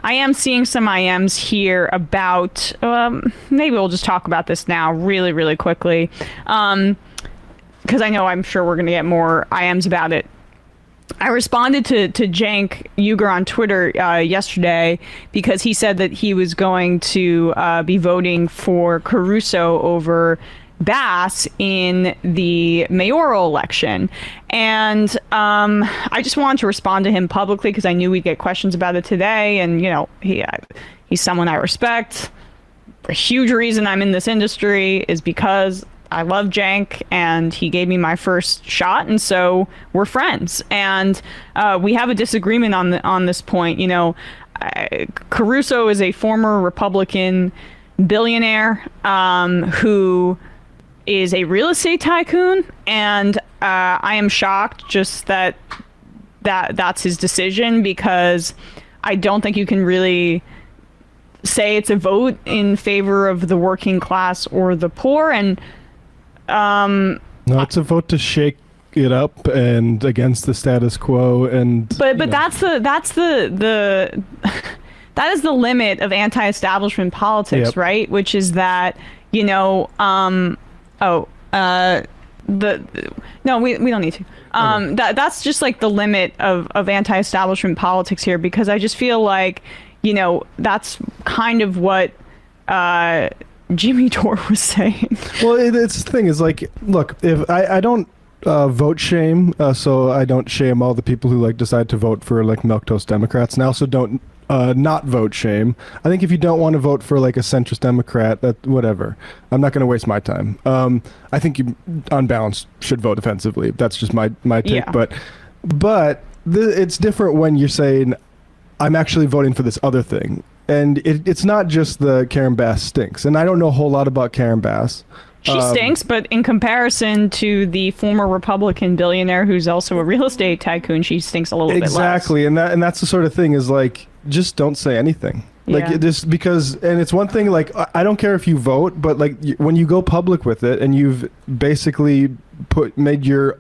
I am seeing some IMs here about, maybe we'll just talk about this now really, really quickly. Because I'm sure we're going to get more IMs about it. I responded to Cenk Uygur on Twitter yesterday because he said that he was going to be voting for Caruso over Bass in the mayoral election. And I just wanted to respond to him publicly because I knew we'd get questions about it today. And, he's someone I respect. A huge reason I'm in this industry is because I love Cenk and he gave me my first shot, and so we're friends. And we have a disagreement on this point. Caruso is a former Republican billionaire who is a real estate tycoon, and I am shocked just that's his decision, because I don't think you can really say it's a vote in favor of the working class or the poor. And no, it's a vote to shake it up and against the status quo. And but that's the that is the limit of anti-establishment politics, yep. right? Which is that we don't need to. Okay. That's just like the limit of anti-establishment politics here, because I just feel like that's kind of what Jimmy Dore was saying. Well, it's the thing is, like, look, if I don't vote shame, so I don't shame all the people who decide to vote for milquetoast Democrats, and I also don't not vote shame. I think if you don't want to vote for a centrist Democrat, that whatever. I'm not going to waste my time. I think you, on balance, should vote defensively. That's just my take. Yeah. But it's different when you're saying, I'm actually voting for this other thing. And it's not just the Karen Bass stinks. And I don't know a whole lot about Karen Bass. She stinks, but in comparison to the former Republican billionaire who's also a real estate tycoon, she stinks a little bit less. Exactly. And that's the sort of thing is just don't say anything. Just because, and it's one thing, I don't care if you vote, but when you go public with it and you've basically made your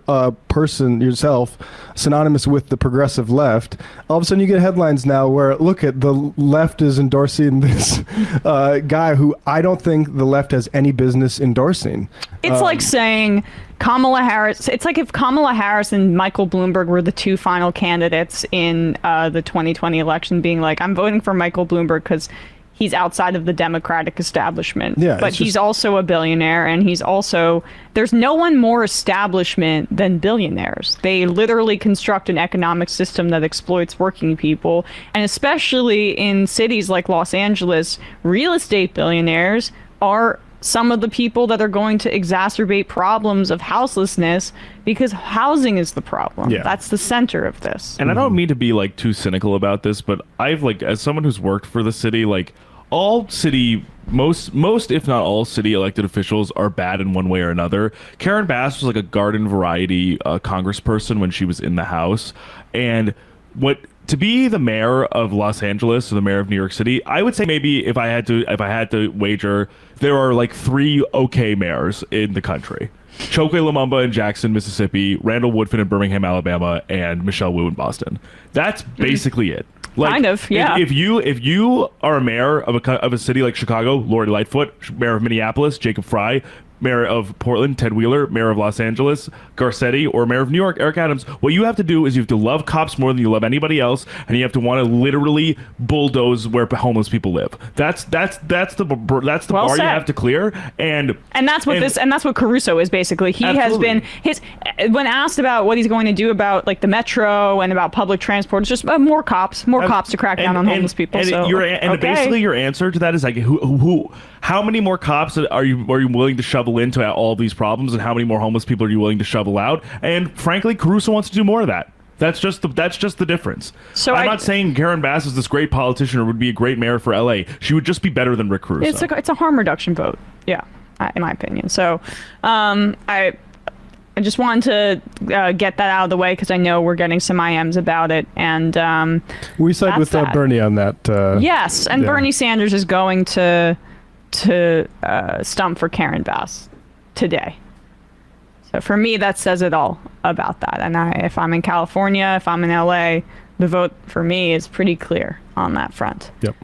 person yourself synonymous with the progressive left, all of a sudden you get headlines now where, look at the left is endorsing this guy who I don't think the left has any business endorsing. It's like saying Kamala Harris. It's like if Kamala Harris and Michael Bloomberg were the two final candidates in the 2020 election, being like, I'm voting for Michael Bloomberg because he's outside of the Democratic establishment. Yeah, but he's also a billionaire, and there's no one more establishment than billionaires. They literally construct an economic system that exploits working people. And especially in cities like Los Angeles, real estate billionaires are some of the people that are going to exacerbate problems of houselessness, because housing is the problem. Yeah. That's the center of this. And I don't mean to be too cynical about this, but I've as someone who's worked for the city, all city, most if not all city elected officials are bad in one way or another. Karen Bass was a garden variety congressperson when she was in the House, and to be the mayor of Los Angeles or the mayor of New York City, I would say maybe if I had to wager, there are 3 okay mayors in the country: Chokwe Lumumba in Jackson, Mississippi, Randall Woodfin in Birmingham, Alabama, and Michelle Wu in Boston. That's basically it. Kind of, yeah. If you are a mayor of a city like Chicago, Lori Lightfoot; mayor of Minneapolis, Jacob Fry; mayor of Portland, Ted Wheeler; mayor of Los Angeles, Garcetti; or mayor of New York, Eric Adams, what you have to do is you have to love cops more than you love anybody else, and you have to want to literally bulldoze where homeless people live. That's the bar you have to clear. And that's what Caruso is basically. He absolutely. has been when asked about what he's going to do about the metro and about public transport, it's just more cops to crack down on homeless people. Basically your answer to that is how many more cops are you willing to shovel into all these problems, and how many more homeless people are you willing to shovel out? And frankly, Caruso wants to do more of that. That's just the difference. So I'm not saying Karen Bass is this great politician or would be a great mayor for LA. She would just be better than Rick Caruso. It's a harm reduction vote, yeah, in my opinion. So I just wanted to get that out of the way because I know we're getting some IMs about it, and we side with Bernie on that. Yes, and yeah. Bernie Sanders is going to stump for Karen Bass today. So for me, that says it all about that. And if I'm in California, if I'm in LA, the vote for me is pretty clear on that front. Yep.